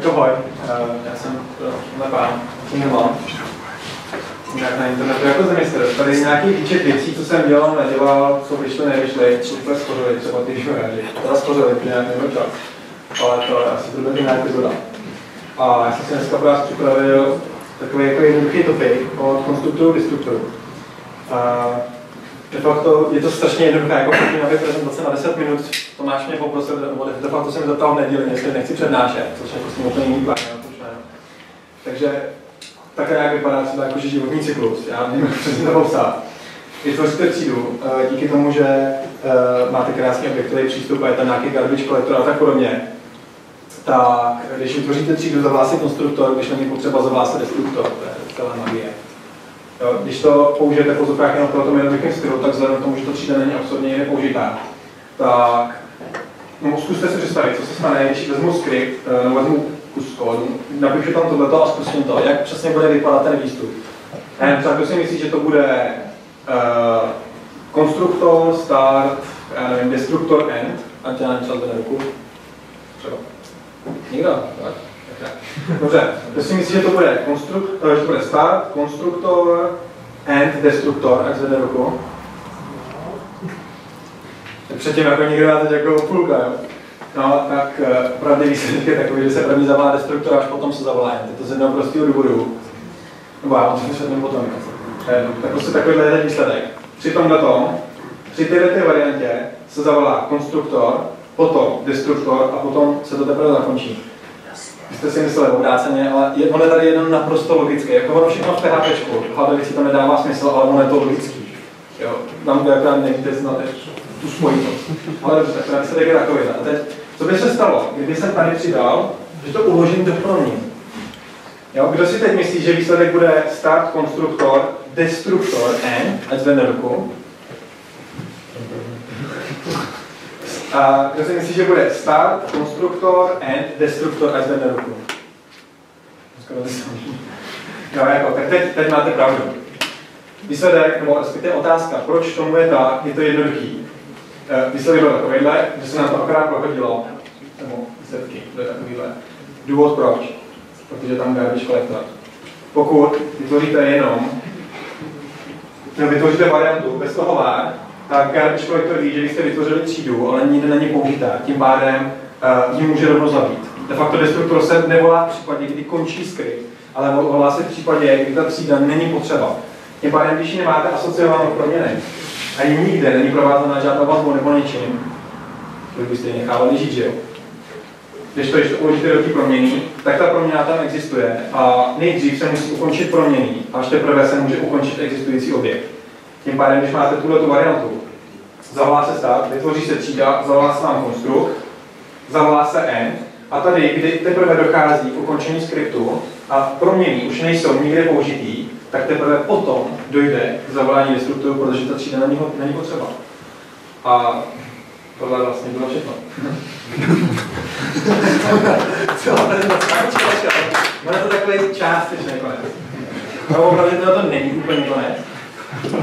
Tak ahoj, já jsem Pán, nemám nějak na internetu jako zemistr. Tady nějaký výčet věcí, co jsem dělal, nedělal, co vyšly, nevyšly, co úplně schořili, třeba ty žuráři. Teda schořili, to nějak nebyl čas. Ale to asi to bude jiná epizoda. A já jsem si dneska pro vás připravil takový jako jednoduchý topik od konstruktorů destruktorů. De facto je to strašně jednoduché, jako první prezentace na 10 minut. Tomáš mě poprosil, nebo de facto jsem mi zeptal v neděli, jestli nechci přednášet, což je prostě úplně jiný plán. Takže takhle jak vypadá třeba jakože životní cyklus. Já nevím, jak přesně to popsat. Vytvoříte třídu, díky tomu, že máte krásný objektový přístup a je tam nějaký garbage collector a tak podobně. Tak když vytvoříte třídu, zavolá se konstruktor, když není potřeba, zavolá se destruktor. To je celá magie. Jo, když to použijete v pozorkách jenom pro tom jednoduchém stylu, tak vzhledem k tomu, že to třída není absolutně nepoužitá, tak no, zkuste si představit, co se stane, když vezmu skript, vezmu kus kódu, napíšu tam tohleto a zkusím to, jak přesně bude vypadat ten výstup. Třeba kdo si myslí, že to bude konstruktor, start, já nevím, destruktor, end, a tě nevím, čas bude ruku. Třeba. Nikdo? Tak? Dobře, kdo si myslí, že to bude start, konstruktor, end, destruktor, ať zvedne ruku. Tak předtím jako někdo dá teď jako půlka, jo? No, tak opravdu výsledek je takový, že se první zavolá destruktor, až potom se zavolá end. Je to z jednoho prostého důvodu. Nebo já vám to vysvětlím potom. Tak prostě takovýhle je výsledek. Při tomhletom, při této variantě se zavolá konstruktor, potom destruktor a potom se to teprve zakončí. Vy jste si mysleli obráceně, ale ono je tady jenom naprosto logické. Jako ono všechno v PHPčku, hlavně věci to nedává smysl, ale ono je to logický. Jo, tam jako nevíte znát tu spojitost. Ale dobře, tak výsledek je takový. A teď, co by se stalo, kdyby jsem tady přidal, že to uložím do proměny? Jo, kdo si teď myslí, že výsledek bude start, konstruktor, destruktor, end, ať zvedne ruku. A kdo si myslí, že bude start, konstruktor, end, destruktor, ať zvedne ruku. Jo, jako, tak teď máte pravdu. Výsledek, nebo respektive otázka, proč tomu je tak, je to jednoduchý. Výsledek byl takovýhle, že se nám to akorát prohodilo, nebo výsledky, to je takovýhle. Důvod proč, protože tam garbage collector. Pokud vytvoříte jenom, vytvoříte variantu bez toho var, tak garbage collector ví, že vy jste vytvořili třídu, ale nikde není použitá, tím pádem ji může rovnou zabít. De facto destruktor se nevolá v případě, kdy končí skript, ale volá se v případě, kdy ta třída není potřeba. Tím pádem, když ji nemáte asociovanou proměny, ani nikde není provázaná žádnou vazbou nebo něčím, to byste ji nechávali žít, že jo? Když to ještě uložíte do té proměny, tak ta proměna tam existuje a nejdřív se musí ukončit proměny, až teprve se může ukončit existující objekt. Tím pádem, když máte tuhletu variantu, zavolá se start, vytvoří se třída, zavolá se vám konstrukt, zavolá se end a tady, kdy teprve dochází k ukončení skriptu a proměny už nejsou nikde použitý, tak teprve potom dojde k zavolání destruktoru, protože ta třída není potřeba. A tohle vlastně bylo všechno. Celá prezentace. Máme to takový částečný konec. No opravdu to není úplně konec,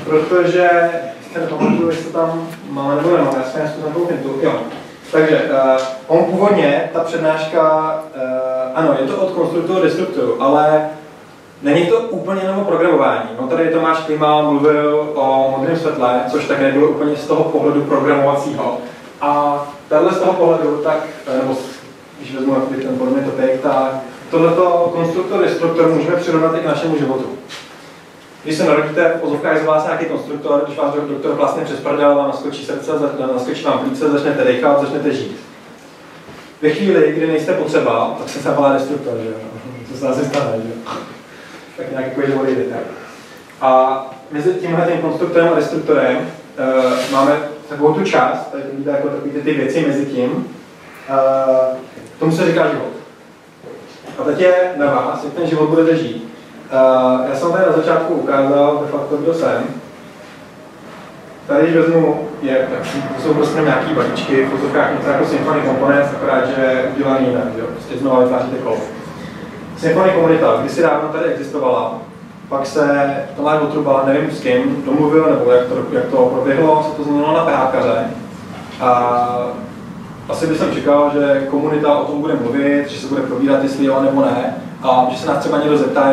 protože jste nepamatuju, jestli to tam máme nebo nemám, já jsem na tou hintu. Jo. Takže on původně, ta přednáška, ano, je to od konstruktoru destruktoru, ale není to úplně jenom o programování. No tady Tomáš Klima mluvil o modrém světle, což tak nebylo úplně z toho pohledu programovacího. A tahle z toho pohledu, tak, nebo když vezmu ten podobný topik, tak tohleto konstruktor, destruktor můžeme přirovnat i k našemu životu. Když se narodíte, v pozovkách z vás nějaký konstruktor, když vás doktor vlastně přes prdel, vám naskočí srdce, naskočí vám plíce, začnete dechat, začnete žít. Ve chvíli, kdy nejste potřeba, tak se zavolá destruktor, že jo? To se asi stane, že jo? Tak nějak jako odejde. A mezi tímhletím konstruktorem a destruktorem máme takovou tu část, tady vidíte jako takové ty věci mezi tím, tomu se říká život. A teď je na vás, jak ten život budete žít. Já jsem tady na začátku ukázal de facto, kdo jsem. Tady, když vezmu, to jsou prostě nějaký balíčky, v pozorkách něco jako Symfony Components, akorát, že je udělaný jinak, jo? Prostě znovu vytváříte kód. Symfony komunita, kdysi dávno tady existovala, pak se Tomáš Votruba, nevím s kým, domluvil, nebo jak to proběhlo, se to změnilo na PHPře. A asi bych čekal, že komunita o tom bude mluvit, že se bude probírat, jestli jo nebo ne, a že se nás třeba někdo zeptá,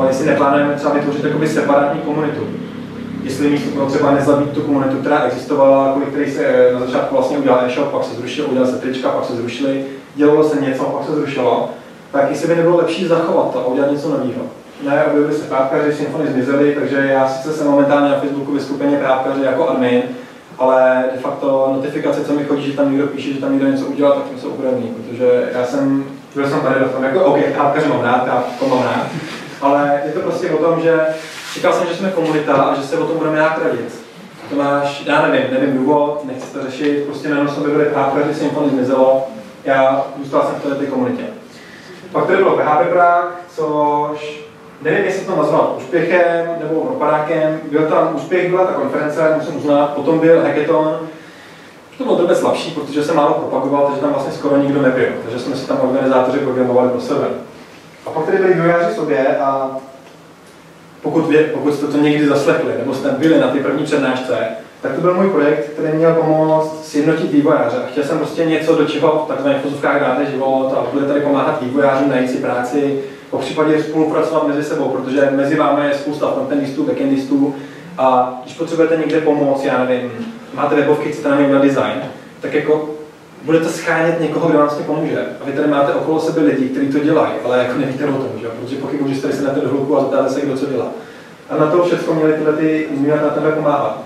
jestli neplánujeme třeba vytvořit separátní komunitu. Jestli místo toho třeba nezabít tu komunitu, která existovala, kvůli který se na začátku vlastně udělal e-shop, pak se zrušil, udělal se trička, pak se zrušili, dělalo se něco, pak se zrušilo, tak jestli by nebylo lepší zachovat to a udělat něco nového. Ne, objevili se právkaři, Symfony zmizely, takže já sice jsem momentálně na Facebooku ve skupině právkaři jako admin, ale de facto notifikace, co mi chodí, že tam někdo píše, že tam někdo něco udělal, tak tím jsou upravný, protože byl jsem tady v tom, jako OK, právkaři mám rád, to mám rád, ale je to prostě o tom, že čekal jsem, že jsme komunita a že se o tom budeme nějak radit. To máš, já nevím důvod, nechci to řešit, prostě najednou jsme byli právkaři, Symfony zmizelo, já zůstal jsem v této komunitě. Pak tady bylo PHP Prague, což nevím, jestli to nazvat úspěchem nebo propadákem. Byl tam úspěch, byla ta konference, musím uznat, potom byl hackathon. To bylo trochu slabší, protože se málo propagoval, takže tam vlastně skoro nikdo nebyl, takže jsme si tam organizátoři programovali pro sebe. A pak tady byli vývojáři sobě a pokud jste to někdy zaslechli, nebo jste byli na ty první přednášce, tak to byl můj projekt, který měl pomoct sjednotit vývojáře. A chtěl jsem prostě něco, do čeho v takzvaných vozovkách dáte život a bude tady pomáhat vývojářům najít si práci, po případě spolupracovat mezi sebou, protože mezi vámi je spousta frontendistů, backendistů a když potřebujete někde pomoct, já nevím, máte webovky, chcete na něj udělat design, tak jako budete schánět někoho, kdo vám s tím pomůže. A vy tady máte okolo sebe lidi, kteří to dělají, ale jako nevíte o tom, že? Protože pochybuji, že jste se na ten hluku a zeptáte se, kdo co dělá. A na to všechno měli tyhle ty umět na tebe pomáhat.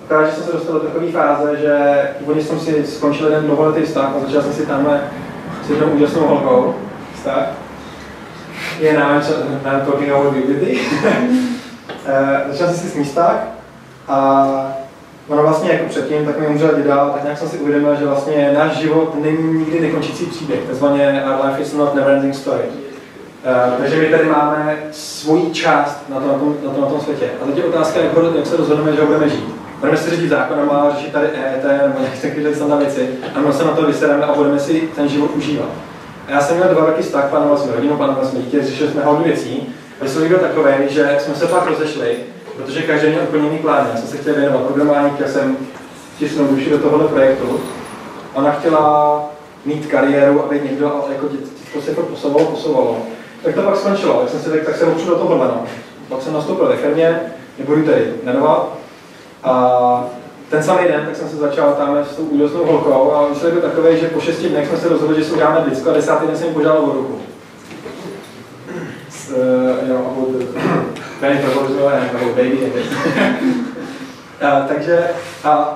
Akorát, že jsem se dostal do takové fáze, že původně jsem si skončil jeden dlouholetý vztah a začal jsem si tamhle s jednou úžasnou holkou vztah. Je nám talking about beauty. Začal jsem si s ní vztah a ono vlastně jako předtím, tak mi umřel děda, tak nějak jsem si uvědomil, že vlastně náš život není nikdy nekončící příběh, takzvaně our life is not never ending story. Takže my tady máme svoji část na tom světě. A teď je otázka, jak se rozhodneme, že ho budeme žít. Budeme si řídit zákonama, řešit tady EET nebo nějaké takové standardní věci a my se na to vysereme a budeme si ten život užívat. A já jsem měl 2 roky vztah, plánoval jsem rodinu, plánoval jsem dítě, řešili jsme hodně věcí. Výsledek byl takový, že jsme se pak rozešli, protože každý měl úplně jiný plán. Já jsem se chtěl věnovat programování, chtěl jsem vtisnout duši do tohoto projektu. Ona chtěla mít kariéru, aby někdo jako dětko se posouvalo. Tak to pak skončilo, tak jsem si tak se opřel do tohohle. No. Pak jsem nastoupil ve firmě, nebudu tady jmenovat. A ten samý den tak jsem se začal tam s tou úžasnou holkou a výsledek byl takový, že po 6 dnech jsme se rozhodli, že si uděláme blízko a 10. den jsem jim požádal o ruku. Baby. Takže,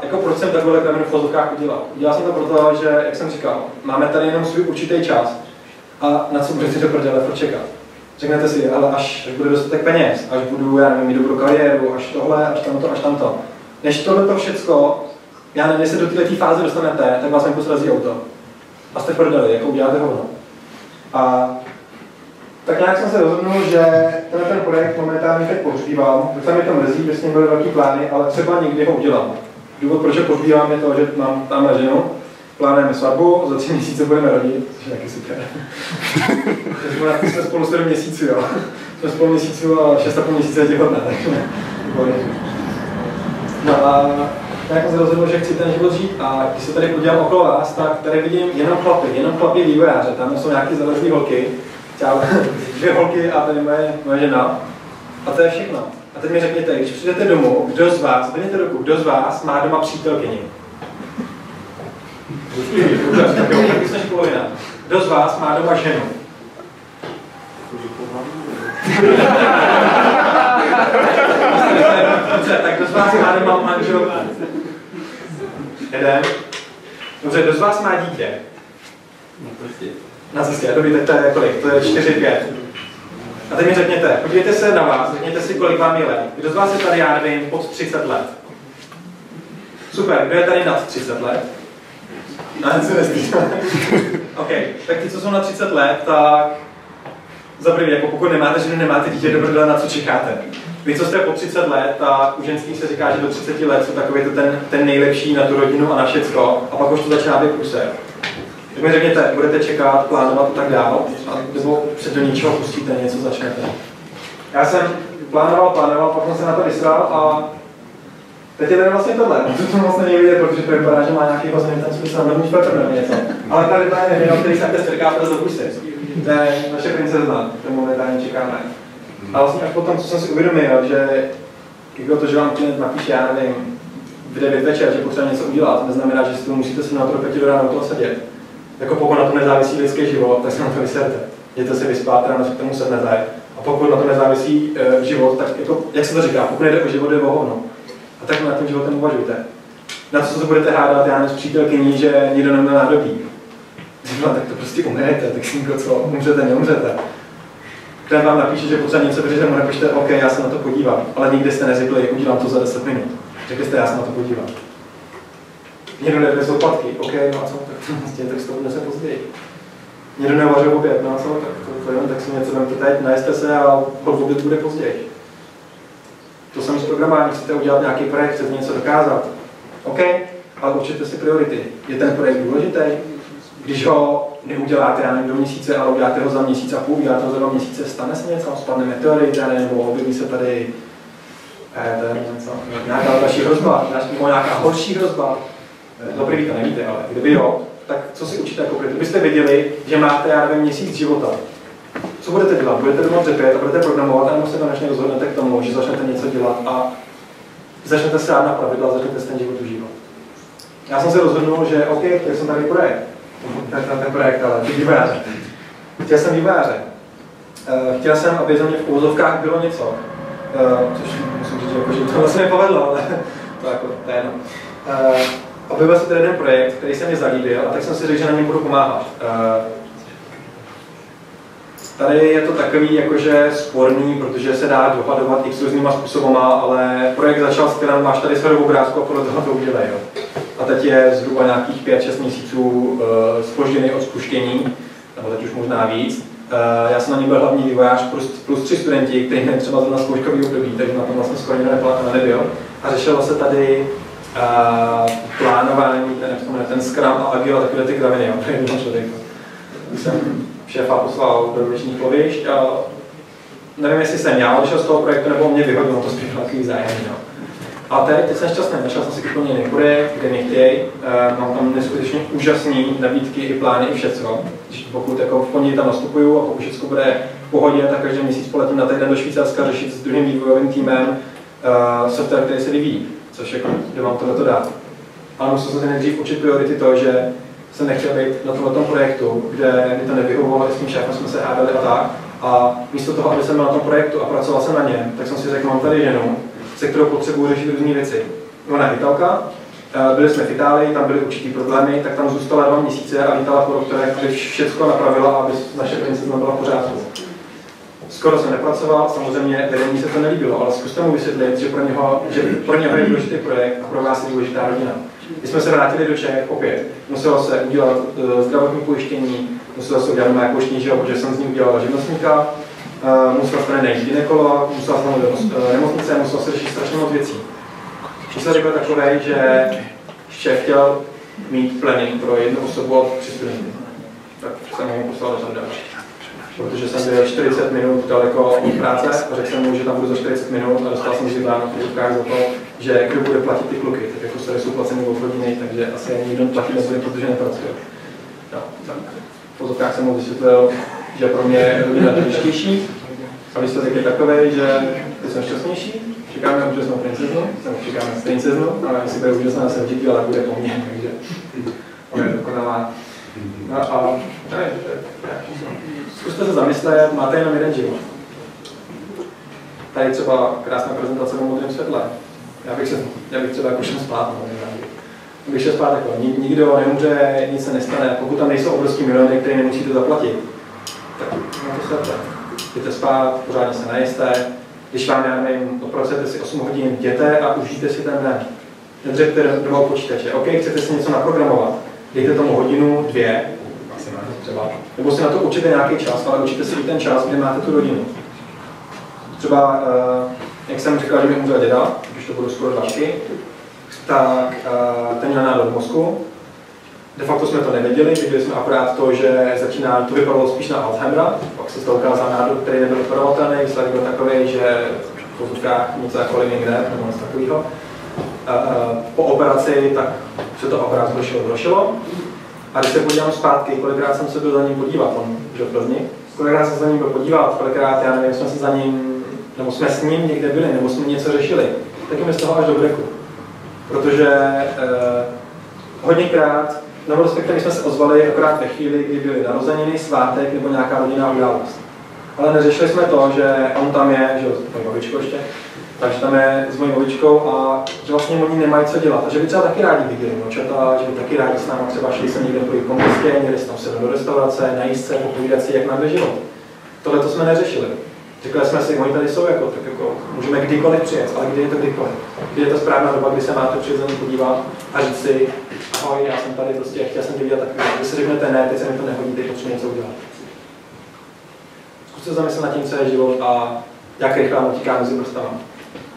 jako proč jsem takhle kamenů v vozovkách udělal? Udělal jsem to proto, že, jak jsem říkal, máme tady jenom svůj určitý čas a na co budete do prdele čekat. Řeknete si, ale až bude dostatek peněz, až budu, já nevím, mít dobrou kariéru, až tohle, až tamto. Než tohleto všecko, já nevím, jestli do této fáze dostanete, tak vás venku srazí auto. A jste v prdeli, jako uděláte hovno. A tak nějak jsem se rozhodnul, že ten projekt momentálně teď pohřbívám, docela mě to mrzí, že s ním byly velký plány, ale třeba někdy ho udělám. Důvod, proč ho pohřbívám, je to, že mám tamhle ženu, plánujeme svatbu, za 3 měsíce budeme rodit, což je taky super. Jsme spolu 7 měsíců, jo. Jsme spolu měsíců a 6,5 měsíce je těhotná, takže no a nějak jsem se rozhodl, že chci ten život žít a když se tady podívám okolo vás, tak tady vidím jenom chlapy vývojáře, tam jsou nějaké zalezlé holky, 2 holky a tady moje žena. A to je všechno. A teď mi řekněte, když přijdete domů, kdo z vás, zvedněte ruku, kdo z vás má doma přítelkyni? Kdo z vás má doma ženu? Dobře, tak kdo z vás má doma manželku? Jeden. Dobře, kdo z vás má dítě? Na cestě, dobrý, tak to je kolik? To je 4-5. A teď mi řekněte, podívejte se na vás, řekněte si, kolik vám je let. Kdo z vás je tady, já nevím, pod 30 let? Super, kdo je tady nad 30 let? OK, tak ty, co jsou na 30 let, tak za první, jako pokud nemáte ženu, nemáte dítě, dobře, na co čekáte. Vy, co jste po 30 let, tak u ženských se říká, že do 30 let jsou takový ten nejlepší na tu rodinu a na všecko, a pak už to začíná být průser. Tak mi řekněte, budete čekat, plánovat a tak dál, nebo se do něčeho pustíte, něco začnete. Já jsem plánoval, pak jsem se na to vysral a Teď je tady vlastně tohle, to moc není vidět, protože to vypadá, že má nějaký hrozný ten smysl na filtr nebo něco. Ale tady je nevěděl, který jsem test říká, to zapustit. To je naše princezna, to momentálně čekáme. A vlastně až potom, co jsem si uvědomil, že jako to, že vám klient napíše, já nevím, v 9 večer, že potřeba něco udělat, to neznamená, že si to musíte se na to do 5 do rána do toho sedět. Jako pokud na to nezávisí lidský život, tak se na to vyserte. Jděte si vyspat, ráno si k tomu sednete. A pokud na to nezávisí život, tak jako, jak se to říká, pokud nejde o život, jde o hovno. A tak nad tím životem uvažujte. Na co se budete hádat, já nevím, s přítelkyní, že nikdo neměl nádobí. No, tak to prostě umřete, tak si co, umřete, neumřete. Klient vám napíše, že potřeba něco vyřešit, mu napíšte, OK, já se na to podívám, ale nikdy jste neřekli, udělám to za 10 minut. Řekli jste, já se na to podívám. Někdo nedvez odpadky, OK, no a co, tak se to bude se později. Někdo neuvařil oběd, no a co, tak si něco vemte teď, najeste se a oběd bude později. To samé s programováním, chcete udělat nějaký projekt, chcete něco dokázat. OK, ale určitě si priority. Je ten projekt důležitý? Když ho neuděláte, já nevím, do měsíce, ale uděláte ho za měsíc a půl, uděláte ho za 2 měsíce, stane se něco, spadne meteorit, nebo objeví se tady nějaká další hrozba, nebo nějaká horší hrozba. Dobrý, vy to nevíte, ale kdyby jo, tak co si učíte jako priority? Kdybyste věděli, že máte, já nevím, měsíc života. Co budete dělat? Budete doma dřepět a budete programovat, nebo se konečně rozhodnete k tomu, že začnete něco dělat a začnete se dát na pravidla a začnete si ten život užívat. Já jsem se rozhodnul, že OK, chtěl jsem tady projekt. Ten projekt, ale ty vývojáře. Chtěl jsem vývojáře. Chtěl jsem, aby za mě v úvozovkách bylo něco. Což musím říct, že to se nepovedlo, ale to je jedno. Objevil se tady jeden projekt, který se mi zalíbil, a tak jsem si řekl, že na něm budu pomáhat. Tady je to takový jakože sporný, protože se dá dopadovat x různýma způsobama, ale projekt začal s kterým máš tady sféru obrázku a podle toho to udělej. Jo. A teď je zhruba nějakých 5-6 měsíců zpožděný od spuštění, nebo teď už možná víc. Já jsem na něm byl hlavní vývojář plus 3 studenti, kteří měli třeba zrovna zkouškový období, takže na tom vlastně skoro nikdo nebyl. A řešilo se tady plánování, ten Scrum a Agile a takové ty kraviny, to je jeden člověk. Jsem šéfa poslal do dnešních lovišť a nevím, jestli jsem já odešel z toho projektu, nebo mě vyhodil, to spíš takový zájem. A teď jsem šťastný, našel jsem si úplně jiný projekt, kde mě chtějí. Mám tam neskutečně úžasný nabídky i plány i všecko. Pokud jako v pondělí tam nastupuju a pokud všechno bude v pohodě, tak každý měsíc poletím na týden do Švýcarska řešit s druhým vývojovým týmem software, který se vyvíjí, což jako, kde vám tohle dát. Ale musel jsem nejdřív učit priority to, že jsem nechtěl být na tomto projektu, kde mi to nevyhovovalo, s tím šéfem jsme se hádali a tak. A místo toho, aby jsem byl na tom projektu a pracoval jsem na něm, tak jsem si řekl, mám tady ženu, se kterou potřebuji řešit různé věci. Ona je Italka, byli jsme v Itálii, tam byly určitý problémy, tak tam zůstala 2 měsíce a lítala po doktorech, aby všechno napravila, aby naše princezna byla v pořádku. Skoro jsem nepracoval, samozřejmě vedení se to nelíbilo, ale zkuste mu vysvětlit, že pro něho je důležitý projekt a pro vás je důležitá rodina. Když jsme se vrátili do Čech, opět, muselo se udělat zdravotní pojištění, muselo se udělat mé pojištění, protože jsem z ní udělal živnostníka, musel se najít gynekologa, musel se najít nemocnice, musel se řešit strašně moc věcí. Výsledek byl takový, že šéf chtěl mít planning pro jednu osobu a 3 studenty. Tak jsem mu poslal do tam další. Protože jsem byl 40 minut daleko od práce a řekl jsem mu, že tam budu za 40 minut a dostal jsem si plán v fotkách za to, že kdo bude platit ty kluky, tak jako se jsou placeny od rodiny, takže asi ani nikdo platit nebude, protože nepracuje. No, tak v fotkách jsem mu vysvětlil, že pro mě je rodina důležitější a výsledek je takový, že teď jsem šťastnější, čekáme na úžasnou princeznu, čekáme na princeznu, ale jestli bude úžasná, se určitě, ale bude po mně, takže ona je dokonalá. No a zkuste se zamyslet, máte jenom jeden život. Tady třeba krásná prezentace o modrém světle. Já bych třeba jako šel spát. Bych šel spát jako nikdo neumře, nic se nestane. Pokud tam nejsou obrovský miliony, které nemusíte zaplatit, tak máte světle. Jdete spát, pořádně se najeste. Když vám, já nevím, odpracujete si 8 hodin, jděte a užijte si ten den. Nedřepte do počítače. OK, chcete si něco naprogramovat. Dejte tomu hodinu, 2, třeba. Nebo si na to určite nějaký čas, ale určitě si i ten čas, kdy máte tu rodinu. Třeba, jak jsem říkal, že mi umřel děda, když to budu skoro 2 roky, tak ten měl nádor v mozku. De facto jsme to nevěděli, věděli jsme akorát to, že to vypadalo spíš na Alzheimera, pak se to ukázal nádor, který nebyl operovatelný, výsledek byl takový, že v pozůstkách nic jako nikde, nebo něco takového. po operaci, tak se to akorát zhoršilo. A když se podívám zpátky, kolikrát jsem se byl za ním podívat, on žil v Plzni, kolikrát jsem se za ním byl podívat, kolikrát, já nevím, jsme se za ním, nebo jsme s ním někde byli, nebo jsme něco řešili, tak mi z toho až do breku. Protože hodněkrát, nebo respektive jsme se ozvali akorát ve chvíli, kdy byly narozeniny, svátek nebo nějaká rodinná událost. Ale neřešili jsme to, že on tam je, že s mojí babičkou ještě, takže tam je s mojí babičkou a že vlastně oni nemají co dělat. A že by třeba taky rádi viděli nočata, že by taky rádi s námi třeba šli se někde projít po městě, měli se tam sednout do restaurace, najíst se, popovídat si, jak nám jde život. Tohle to jsme neřešili. Řekli jsme si, oni tady jsou jako, tak jako můžeme kdykoliv přijet, ale kdy je to kdykoliv. Kdy je to správná doba, kdy se máte přijet za ní podívat a říct si, ahoj, já jsem tady prostě, chtěl jsem tě vidět takový. Když si řeknete, ne, teď se mi to nehodí, teď potřebuji něco udělat. Zkuste zamyslet nad tím, co je život a jak rychle vám utíká mezi prstama.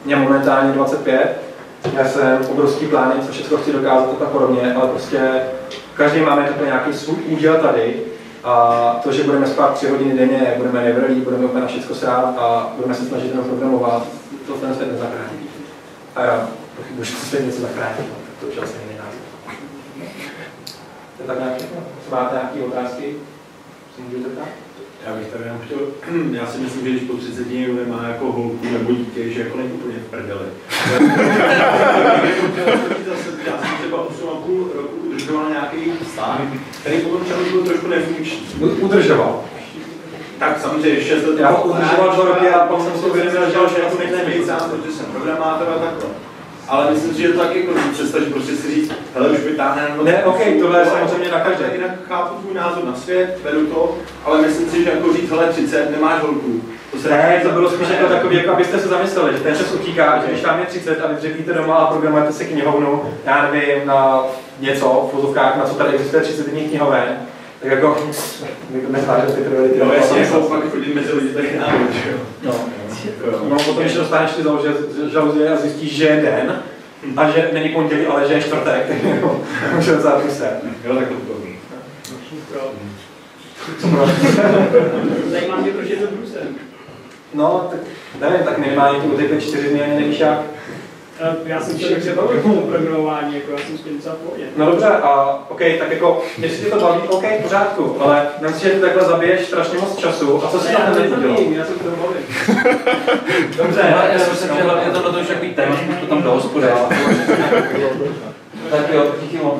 Mě momentálně 25, já jsem obrovský plány, co všechno chci dokázat a tak podobně, ale prostě každý máme takový nějaký svůj úděl tady a to, že budeme spát 3 hodiny denně, budeme nevrlí, budeme úplně na všechno srát a budeme se snažit jenom programovat, to ten svět nezachrání. A já pochybuji, že svět něco zachrání, tak to už asi není název. To je tak nějak všechno? Máte nějaké otázky? Co můžete ptát? Já bych tady jenom chtěl, já si myslím, že když po 30 dní má jako holku nebo dítě, že jako není úplně v prdeli. Já jsem třeba 8,5 roku udržoval nějaký vztah, který potom byl trošku nefunkční. Udržoval? Tak samozřejmě 6 let. Já ho udržoval 2 roky a pak jsem si uvědomil, že jako nechci být sám, protože jsem programátor a takhle. Ale myslím si, že to taky jako představ, že prostě si říct, hele, už vytáhne jenom... Ne, OK, tohle je samozřejmě na každé. Jinak chápu tvůj názor na svět, vedu to, ale myslím si, že jako říct, hele, 30, nemáš holku. To bylo spíš jako takový, jako abyste se zamysleli, že ten čas utíká, že když tam je 30 a vy dřepíte doma a programujete si knihovnu, já nevím, na něco, v vozovkách, na co tady existuje 30 dní knihoven, tak jako, nezvážete ty priority. No, jasně, jako fakt chodit mezi lidi tak námi, že jo. No, potom, když dostaneš ty žaluzie a zjistíš, že je den, a že není pondělí, ale že je čtvrtek, tak může vzát se. Jo, tak to bylo. Zajímá mě, proč je to Brusel. No, tak nevím, tak minimálně ty utekly 4 dny, ani nevíš jak. Já jsem se takže bavil o programování, jako já jsem s tím docela v pohodě. No dobře, a OK, tak jako, jestli tě to baví, OK, v pořádku, ale nemyslíš, že ty takhle zabiješ strašně moc času, a co si tam teď udělal? Já jsem to bavil. Dobře, já si myslím, že hlavně tohle už takový téma, to tam do hospody. Tak jo, díky moc.